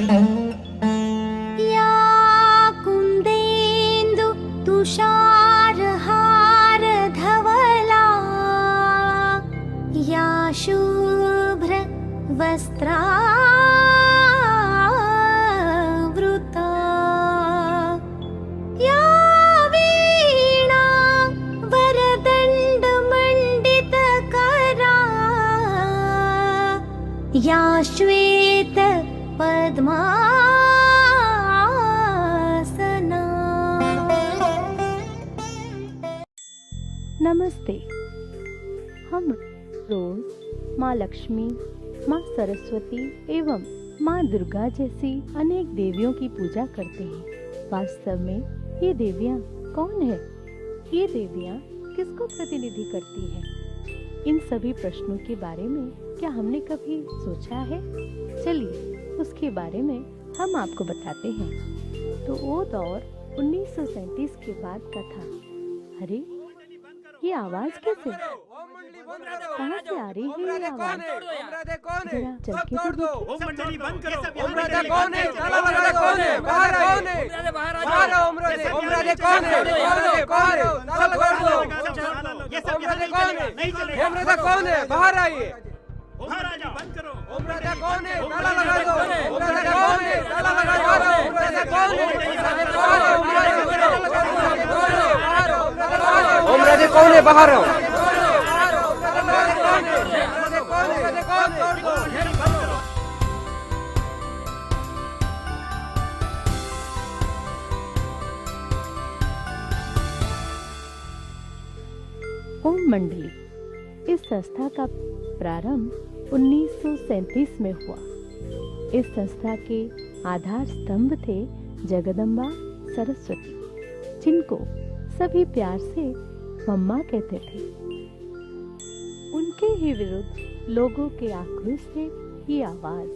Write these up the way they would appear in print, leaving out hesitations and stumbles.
या कुन्देन्दु तुषारहार धवला या शुभ्र वस्त्रावृता या वीणा वरदण्डमण्डितकरा या श्वेत पद्मासना। नमस्ते। हम रोज माँ लक्ष्मी, माँ सरस्वती एवं माँ दुर्गा जैसी अनेक देवियों की पूजा करते हैं। वास्तव में ये देवियाँ कौन है? ये देवियाँ किसको प्रतिनिधि करती हैं? इन सभी प्रश्नों के बारे में क्या हमने कभी सोचा है? चलिए उसके बारे में हम आपको बताते हैं। तो वो दौर 1937 के बाद का था। अरे ये आवाज कैसे? कहाँ से आ रही है ये आवाज? जरा चल के तो देखो। बाहर आइए। बंद करो। कौन है? ताला लगा दो। कौन है? ताला लगा दो। कौन है? कौन है? बाहर आओ। ओम मंडली इस संस्था का प्रारंभ 1937 में हुआ। इस संस्था के आधार स्तंभ थे जगदम्बा सरस्वती, जिनको सभी प्यार से मम्मा कहते थे। उनके ही विरुद्ध लोगों के आक्रोश से ये आवाज,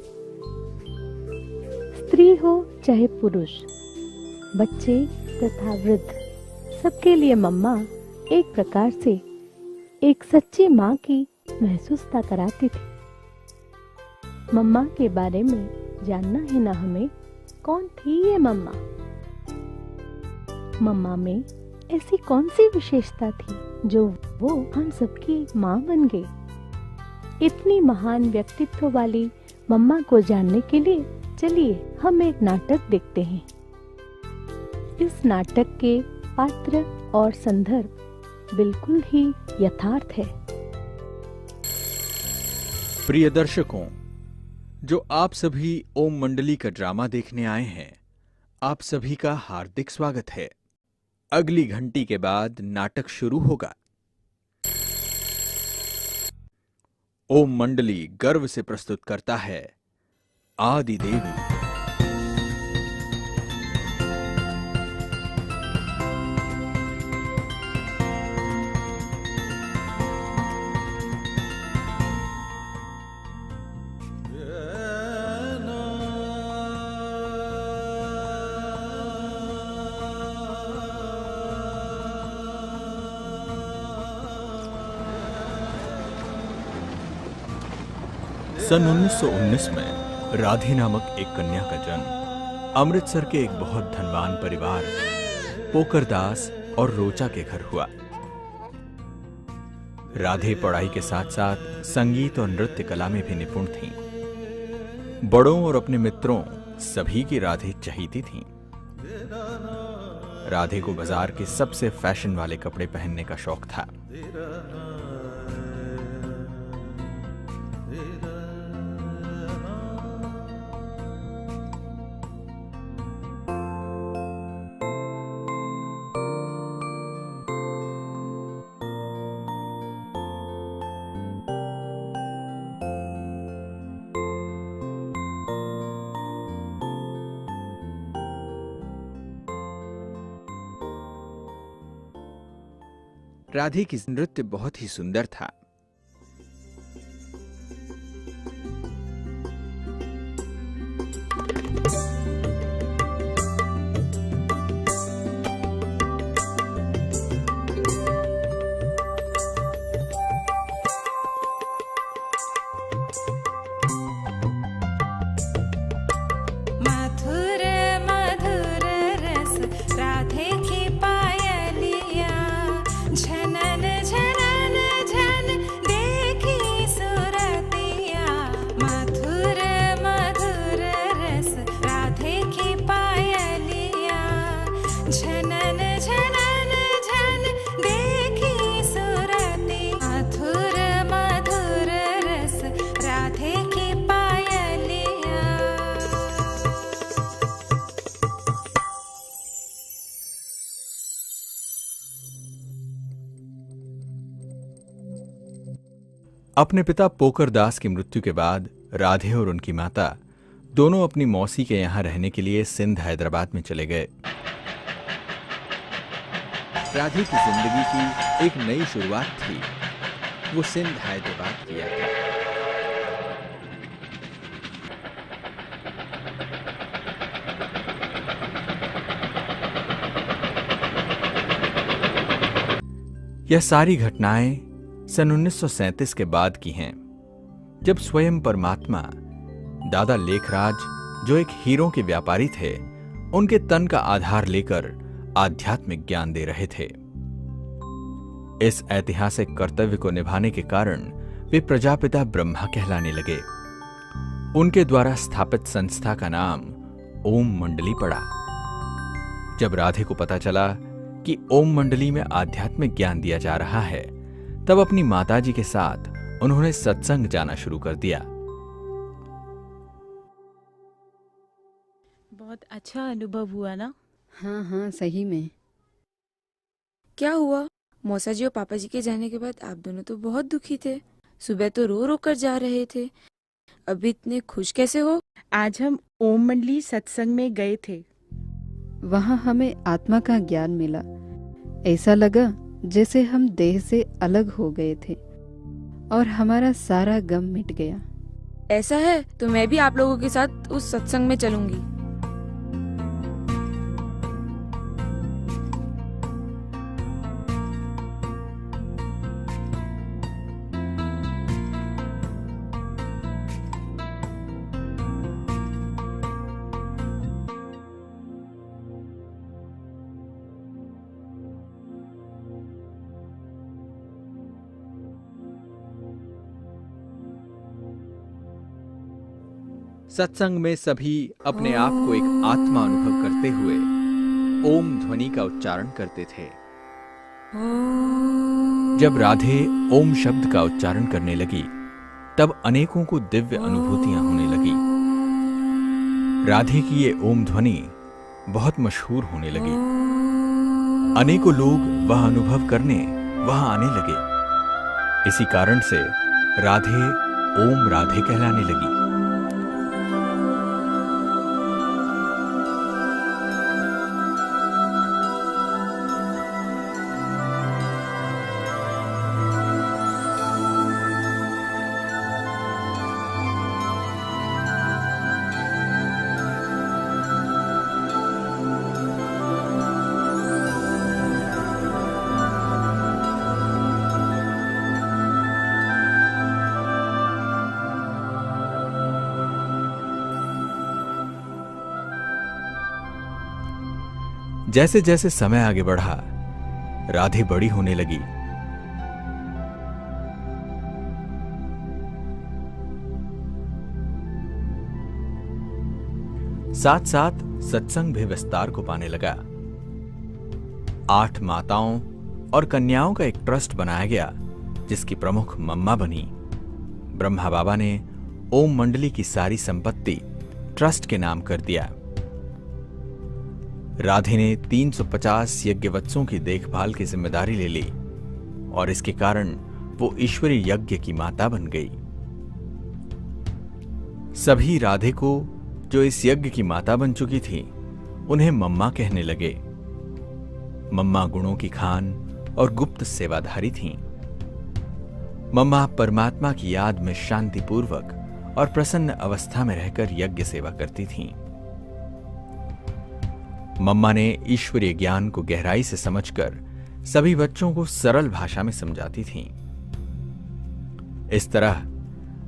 स्त्री हो चाहे पुरुष, बच्चे तथा वृद्ध, सबके लिए मम्मा एक प्रकार से एक सच्ची माँ की महसूसता कराती थी। मम्मा के बारे में जानना है ना हमें, कौन थी ये मम्मा? मम्मा में ऐसी कौन सी विशेषता थी जो वो हम सबकी माँ बन गई? इतनी महान व्यक्तित्व वाली मम्मा को जानने के लिए चलिए हम एक नाटक देखते हैं। इस नाटक के पात्र और संदर्भ बिल्कुल ही यथार्थ है। प्रिय दर्शकों, जो आप सभी ओम मंडली का ड्रामा देखने आए हैं, आप सभी का हार्दिक स्वागत है। अगली घंटी के बाद नाटक शुरू होगा। ओम मंडली गर्व से प्रस्तुत करता है आदि देवी। सन 1919 में राधे नामक एक कन्या का जन्म अमृतसर के एक बहुत धनवान परिवार पोकरदास और रोचा के घर हुआ। राधे पढ़ाई के साथ साथ संगीत और नृत्य कला में भी निपुण थीं। बड़ों और अपने मित्रों सभी की राधे चहीती थीं। राधे को बाजार के सबसे फैशन वाले कपड़े पहनने का शौक था। राधे की नृत्य बहुत ही सुंदर था। अपने पिता पोकर दास की मृत्यु के बाद राधे और उनकी माता दोनों अपनी मौसी के यहां रहने के लिए सिंध हैदराबाद में चले गए। राधे की जिंदगी की एक नई शुरुआत थी। वो सिंध हैदराबाद किया था। यह सारी घटनाएं सन 1937 के बाद की हैं, जब स्वयं परमात्मा दादा लेखराज, जो एक हीरों के व्यापारी थे, उनके तन का आधार लेकर आध्यात्मिक ज्ञान दे रहे थे। इस ऐतिहासिक कर्तव्य को निभाने के कारण वे प्रजापिता ब्रह्मा कहलाने लगे। उनके द्वारा स्थापित संस्था का नाम ओम मंडली पड़ा। जब राधे को पता चला कि ओम मंडली में आध्यात्मिक ज्ञान दिया जा रहा है, तब अपनी माताजी के साथ उन्होंने सत्संग जाना शुरू कर दिया। बहुत अच्छा अनुभव हुआ ना? हाँ हाँ, सही में। क्या हुआ? मौसा जी और पापा जी के जाने के बाद आप दोनों तो बहुत दुखी थे। सुबह तो रो रो कर जा रहे थे, अभी इतने खुश कैसे हो? आज हम ओम मंडली सत्संग में गए थे। वहाँ हमें आत्मा का ज्ञान मिला। ऐसा लगा जैसे हम देह से अलग हो गए थे और हमारा सारा गम मिट गया। ऐसा है तो मैं भी आप लोगों के साथ उस सत्संग में चलूंगी। सत्संग में सभी अपने आप को एक आत्मा अनुभव करते हुए ओम ध्वनि का उच्चारण करते थे। जब राधे ओम शब्द का उच्चारण करने लगी, तब अनेकों को दिव्य अनुभूतियां होने लगी। राधे की ये ओम ध्वनि बहुत मशहूर होने लगी। अनेकों लोग वह अनुभव करने वहां आने लगे। इसी कारण से राधे ओम राधे कहलाने लगी। जैसे जैसे समय आगे बढ़ा, राधे बड़ी होने लगी। साथ साथ सत्संग भी विस्तार को पाने लगा। 8 माताओं और कन्याओं का एक ट्रस्ट बनाया गया, जिसकी प्रमुख मम्मा बनी। ब्रह्मा बाबा ने ओम मंडली की सारी संपत्ति ट्रस्ट के नाम कर दिया। राधे ने 350 यज्ञवत्सों की देखभाल की जिम्मेदारी ले ली और इसके कारण वो ईश्वरीय यज्ञ की माता बन गई। सभी राधे को, जो इस यज्ञ की माता बन चुकी थी, उन्हें मम्मा कहने लगे। मम्मा गुणों की खान और गुप्त सेवाधारी थीं। मम्मा परमात्मा की याद में शांतिपूर्वक और प्रसन्न अवस्था में रहकर यज्ञ सेवा करती थीं। मम्मा ने ईश्वरीय ज्ञान को गहराई से समझकर सभी बच्चों को सरल भाषा में समझाती थीं। इस तरह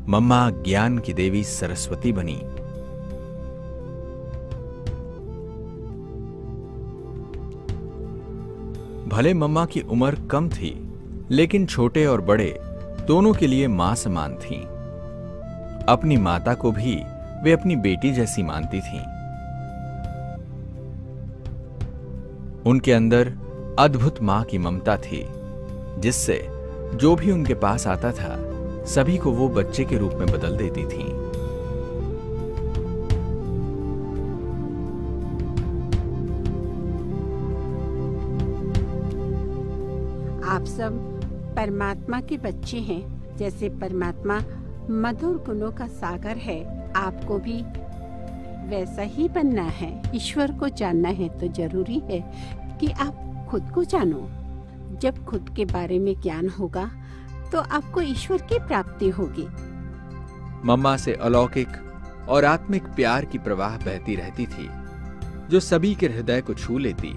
मम्मा ज्ञान की देवी सरस्वती बनी। भले मम्मा की उम्र कम थी, लेकिन छोटे और बड़े दोनों के लिए मां समान थीं। अपनी माता को भी वे अपनी बेटी जैसी मानती थीं। उनके अंदर अद्भुत मां की ममता थी, जिससे जो भी उनके पास आता था, सभी को वो बच्चे के रूप में बदल देती थीं। आप सब परमात्मा के बच्चे हैं, जैसे परमात्मा मधुर गुणों का सागर है, आपको भी वैसा ही बनना है। ईश्वर को जानना है तो जरूरी है कि आप खुद को जानो। जब खुद के बारे में ज्ञान होगा तो आपको ईश्वर की प्राप्ति होगी। मम्मा से अलौकिक और आत्मिक प्यार की प्रवाह बहती रहती थी, जो सभी के हृदय को छू लेती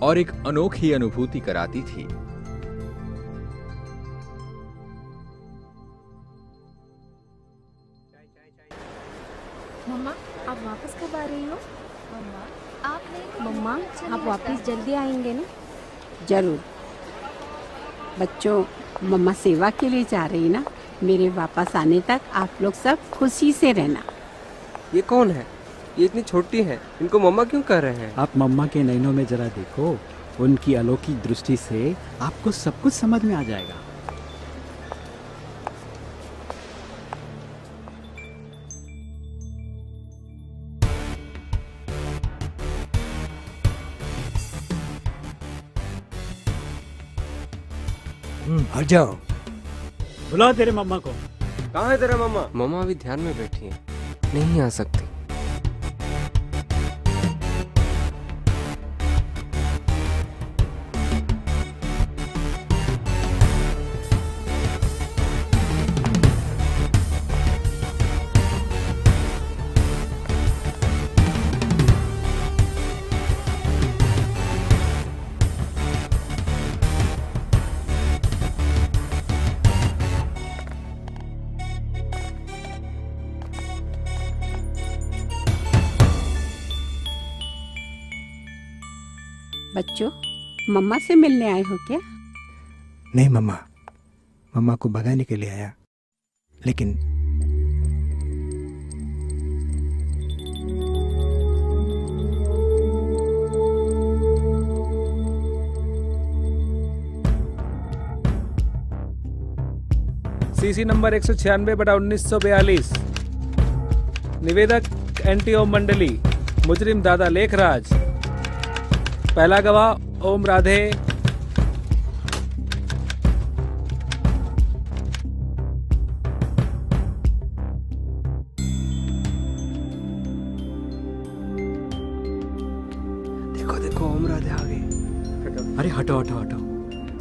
और एक अनोखी अनुभूति कराती थी। मम्मा, आप वापस कब आ रही हो? मम्मा, आप वापस जल्दी आएंगे ना? जरूर। बच्चों, मम्मा सेवा के लिए जा रही ना, मेरे वापस आने तक आप लोग सब खुशी से रहना। ये कौन है? ये इतनी छोटी है, इनको मम्मा क्यों कह रहे हैं? आप मम्मा के नैनों में जरा देखो, उनकी अलौकिक दृष्टि से आपको सब कुछ समझ में आ जाएगा। हट जाओ। बुलाओ तेरे मम्मा को। कहाँ है तेरा मम्मा? मम्मा अभी ध्यान में बैठी है, नहीं आ सकती। बच्चों, मम्मा से मिलने आए हो क्या? नहीं मम्मा, मम्मा को भगाने के लिए आया, लेकिन सीसी नंबर 196/1942। निवेदक एनटी ओम मंडली, मुजरिम दादा लेखराज। पहला गवाह ओम राधे। देखो देखो, ओम राधे आ गए। अरे हटो हटो हटो,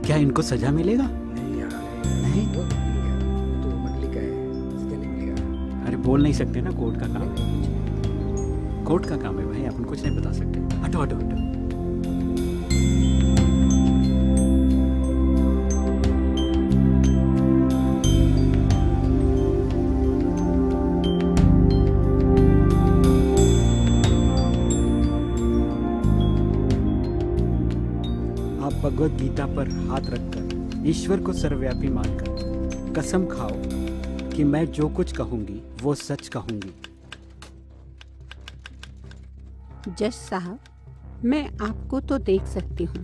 क्या इनको सजा मिलेगा? नहीं, तो मंडली का है, इसका नहीं मिलेगा। अरे बोल नहीं सकते ना, कोर्ट का काम है। कोर्ट का काम है भाई, अपन कुछ नहीं बता सकते। हटो हटो हटो। भगवत गीता पर हाथ रखकर ईश्वर को सर्वव्यापी मानकर कसम खाओ कि मैं जो कुछ कहूंगी वो सच कहूंगी। जज साहब, मैं आपको तो देख सकती हूँ,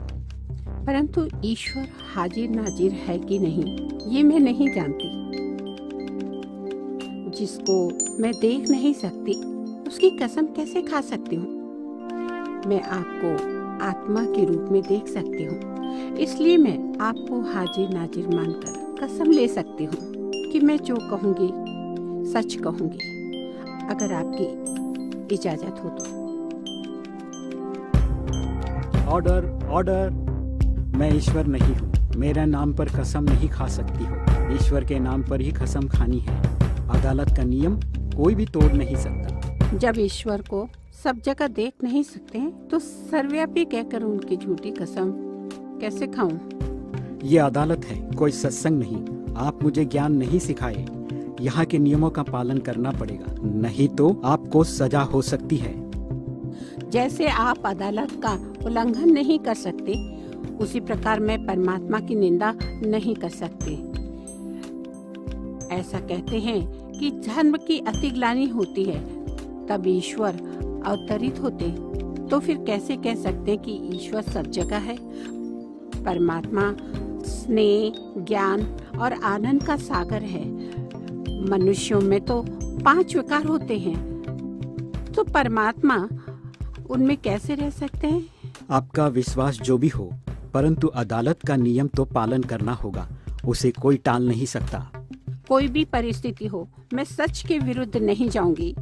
परंतु ईश्वर हाजिर नाजिर है कि नहीं ये मैं नहीं जानती। जिसको मैं देख नहीं सकती उसकी कसम कैसे खा सकती हूँ? मैं आपको आत्मा के रूप में देख सकती हूँ, इसलिए मैं आपको हाजिर नाजिर मानकर कसम ले सकती हूँ कि मैं जो कहूँगी सच कहूँगी, अगर आपकी इजाजत हो तो। Order order. मैं ईश्वर नहीं हूँ, मेरे नाम पर कसम नहीं खा सकती हो। ईश्वर के नाम पर ही कसम खानी है। अदालत का नियम कोई भी तोड़ नहीं सकता। जब ईश्वर को सब जगह देख नहीं सकते हैं तो सर्वव्यापी कहकर उनकी झूठी कसम कैसे खाऊं? ये अदालत है, कोई सत्संग नहीं। आप मुझे ज्ञान नहीं सिखाए, यहाँ के नियमों का पालन करना पड़ेगा, नहीं तो आपको सजा हो सकती है। जैसे आप अदालत का उल्लंघन नहीं कर सकते, उसी प्रकार मैं परमात्मा की निंदा नहीं कर सकती। ऐसा कहते हैं कि धर्म की अतिग्लानि होती है तब ईश्वर अवतरित होते, तो फिर कैसे कह सकते हैं कि ईश्वर सब जगह है? परमात्मा स्नेह, ज्ञान और आनंद का सागर है। मनुष्यों में तो 5 विकार होते हैं, तो परमात्मा उनमें कैसे रह सकते हैं? आपका विश्वास जो भी हो, परंतु अदालत का नियम तो पालन करना होगा, उसे कोई टाल नहीं सकता। कोई भी परिस्थिति हो, मैं सच के विरुद्ध नहीं जाऊंगी।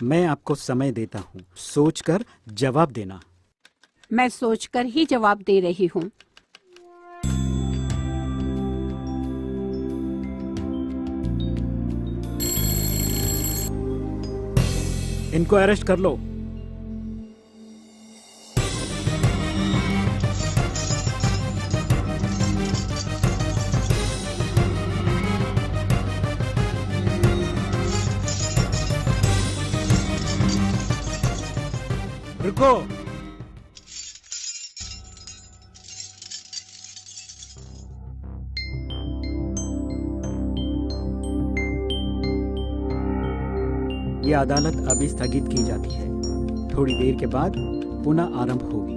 मैं आपको समय देता हूँ, सोचकर जवाब देना। मैं सोचकर ही जवाब दे रही हूँ। इनको अरेस्ट कर लो। रुको। ये अदालत अभी स्थगित की जाती है। थोड़ी देर के बाद पुनः आरंभ होगी।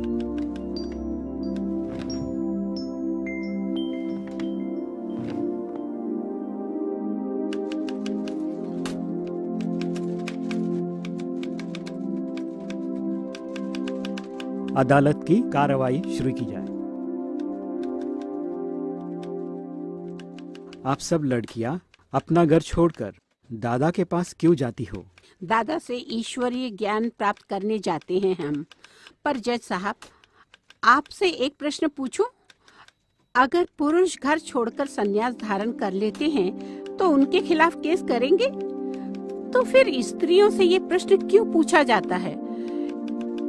अदालत की कार्रवाई शुरू की जाए। आप सब लड़कियां अपना घर छोड़कर दादा के पास क्यों जाती हो? दादा से ईश्वरीय ज्ञान प्राप्त करने जाते हैं हम। पर जज साहब, आपसे एक प्रश्न पूछूं? अगर पुरुष घर छोड़कर संन्यास धारण कर लेते हैं तो उनके खिलाफ केस करेंगे? तो फिर स्त्रियों से ये प्रश्न क्यों पूछा जाता है?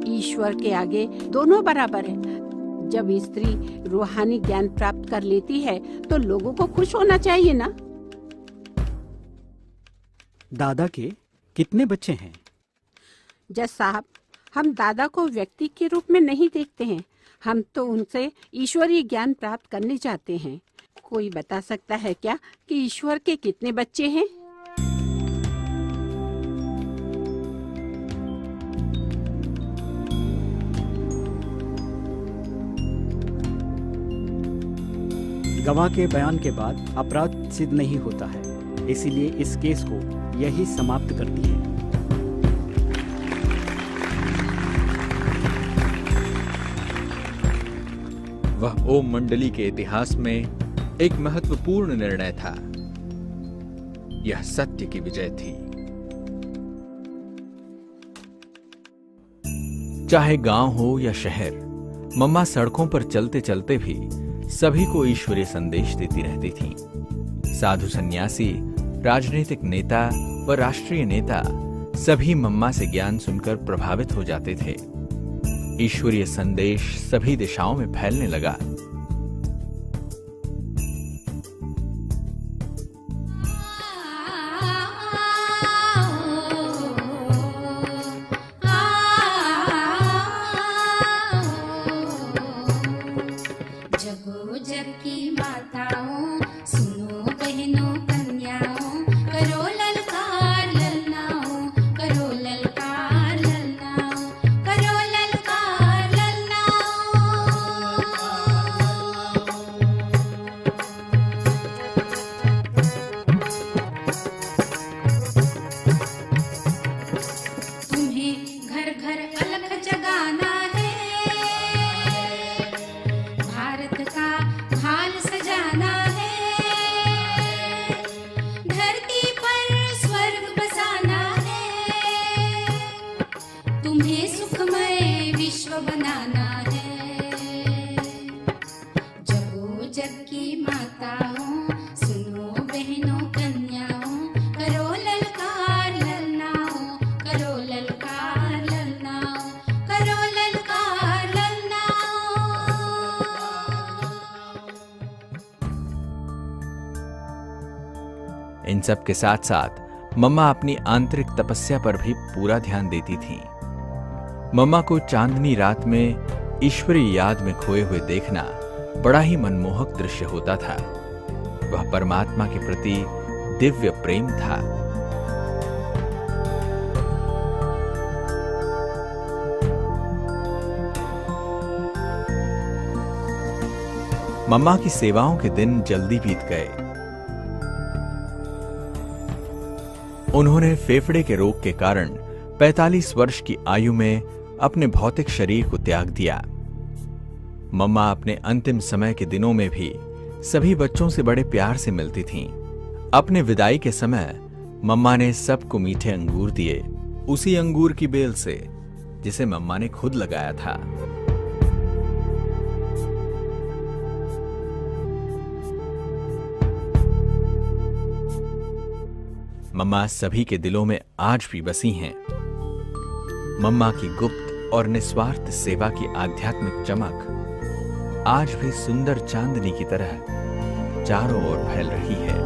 ईश्वर के आगे दोनों बराबर है। जब स्त्री रूहानी ज्ञान प्राप्त कर लेती है तो लोगों को खुश होना चाहिए ना? दादा के कितने बच्चे हैं? जज साहब, हम दादा को व्यक्ति के रूप में नहीं देखते हैं, हम तो उनसे ईश्वरीय ज्ञान प्राप्त करने जाते हैं। कोई बता सकता है क्या कि ईश्वर के कितने बच्चे हैं? गवाह के बयान के बाद अपराध सिद्ध नहीं होता है, इसीलिए इस केस को यही समाप्त करती है। वह ओम मंडली के इतिहास में एक महत्वपूर्ण निर्णय था। यह सत्य की विजय थी। चाहे गांव हो या शहर, मम्मा सड़कों पर चलते चलते भी सभी को ईश्वरीय संदेश देती रहती थीं। साधु सन्यासी, राजनीतिक नेता व राष्ट्रीय नेता सभी मम्मा से ज्ञान सुनकर प्रभावित हो जाते थे। ईश्वरीय संदेश सभी दिशाओं में फैलने लगा। इन सब के साथ साथ मम्मा अपनी आंतरिक तपस्या पर भी पूरा ध्यान देती थीं। मम्मा को चांदनी रात में ईश्वरीय याद में खोए हुए देखना बड़ा ही मनमोहक दृश्य होता था। वह परमात्मा के प्रति दिव्य प्रेम था। मम्मा की सेवाओं के दिन जल्दी बीत गए। उन्होंने फेफड़े के रोग के कारण 45 वर्ष की आयु में अपने भौतिक शरीर को त्याग दिया। मम्मा अपने अंतिम समय के दिनों में भी सभी बच्चों से बड़े प्यार से मिलती थीं। अपने विदाई के समय मम्मा ने सबको मीठे अंगूर दिए, उसी अंगूर की बेल से जिसे मम्मा ने खुद लगाया था। मम्मा सभी के दिलों में आज भी बसी हैं। मम्मा की गुप्त और निस्वार्थ सेवा की आध्यात्मिक चमक आज भी सुंदर चांदनी की तरह चारों ओर फैल रही है।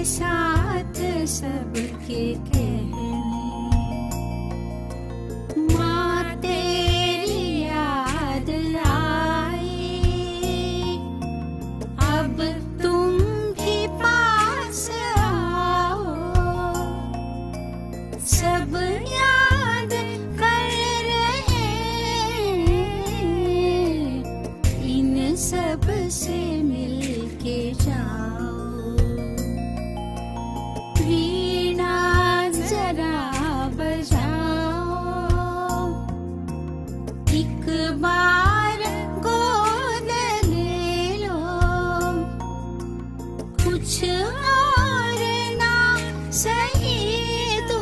साथ सबके कहने माँ तेरी याद आई, अब तुम भी पास आओ, सब याद कर रहे इन सब से मिलके जाओ। वीणा जरा बजाओ, एक बार गोद ले लो, कुछ और ना सही तो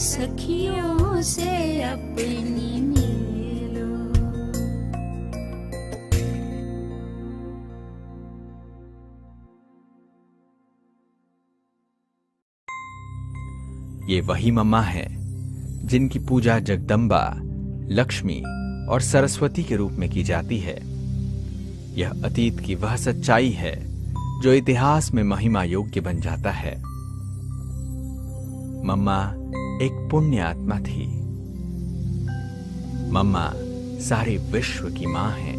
सखियों से अपनी मिलो। ये वही मम्मा है जिनकी पूजा जगदम्बा, लक्ष्मी और सरस्वती के रूप में की जाती है। यह अतीत की वह सच्चाई है जो इतिहास में महिमा योग्य बन जाता है। मम्मा एक पुण्य आत्मा थी। मम्मा सारे विश्व की मां है।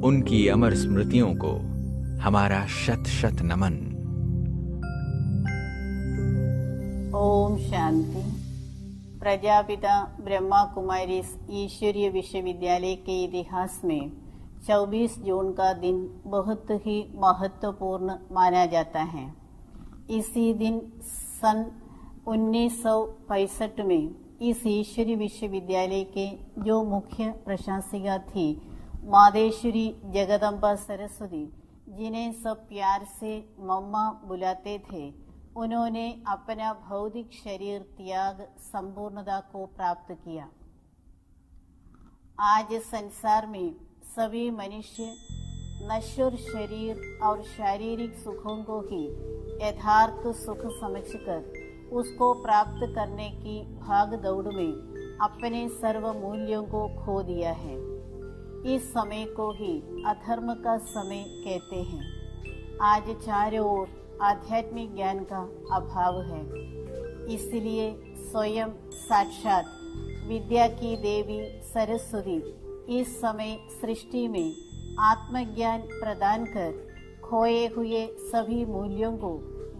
उनकी अमर स्मृतियों को हमारा शत शत नमन। ओम शांति। प्रजापिता ब्रह्मा कुमारीज ईश्वरीय विश्वविद्यालय के इतिहास में 24 जून का दिन बहुत ही महत्वपूर्ण माना जाता है। इसी दिन सन 1965 में इस ईश्वरीय विश्वविद्यालय के जो मुख्य प्रशासिका थी मादेश्वरी जगदम्बा सरस्वती, जिन्हें सब प्यार से मम्मा बुलाते थे, उन्होंने अपना भौतिक शरीर त्याग संपूर्णता को प्राप्त किया। आज संसार में सभी मनुष्य नश्वर शरीर और शारीरिक सुखों को ही यथार्थ सुख समझकर उसको प्राप्त करने की भाग दौड़ में अपने सर्व मूल्यों को खो दिया है। इस समय को ही अधर्म का समय कहते हैं। आज चारों ओर आध्यात्मिक ज्ञान का अभाव है, इसलिए स्वयं साक्षात विद्या की देवी सरस्वती इस समय सृष्टि में आत्मज्ञान प्रदान कर खोए हुए सभी मूल्यों को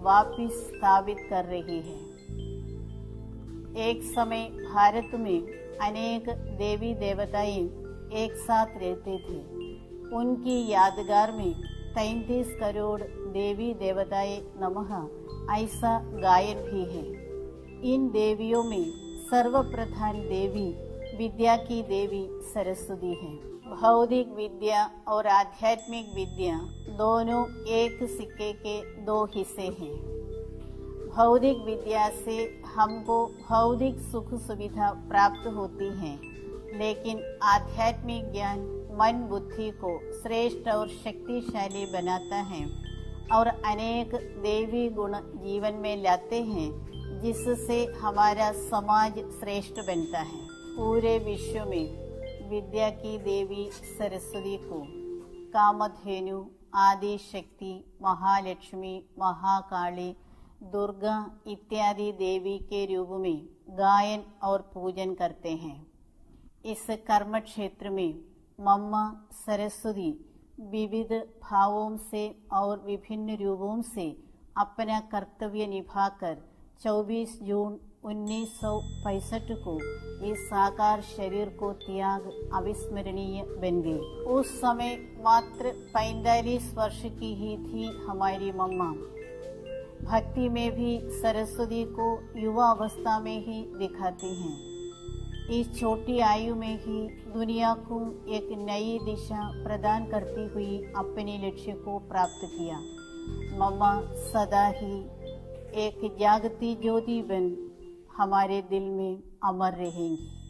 वापस स्थापित कर रही है। एक समय भारत में अनेक देवी देवताएं एक साथ रहते थे। उनकी यादगार में 33 करोड़ देवी देवताएं नमः ऐसा गायन भी है। इन देवियों में सर्वप्रधान देवी विद्या की देवी सरस्वती है। भौतिक विद्या और आध्यात्मिक विद्या दोनों एक सिक्के के दो हिस्से हैं। भौतिक विद्या से हमको भौतिक सुख सुविधा प्राप्त होती है, लेकिन आध्यात्मिक ज्ञान मन बुद्धि को श्रेष्ठ और शक्तिशाली बनाता है और अनेक देवी गुण जीवन में लाते हैं, जिससे हमारा समाज श्रेष्ठ बनता है। पूरे विश्व में विद्या की देवी सरस्वती को कामधेनु, आदि शक्ति, महालक्ष्मी, महाकाली, दुर्गा इत्यादि देवी के रूप में गायन और पूजन करते हैं। इस कर्म क्षेत्र में मम्मा सरस्वती विविध भावों से और विभिन्न रूपों से अपना कर्तव्य निभाकर 24 जून 1965 को इस साकार शरीर को त्याग अविस्मरणीय बन गए। उस समय मात्र 45 वर्ष की ही थी हमारी मम्मा। भक्ति में भी सरस्वती को युवा अवस्था में ही दिखाती हैं। इस छोटी आयु में ही दुनिया को एक नई दिशा प्रदान करती हुई अपने लक्ष्य को प्राप्त किया। मम्मा सदा ही एक जागती ज्योति बन हमारे दिल में अमर रहेंगी।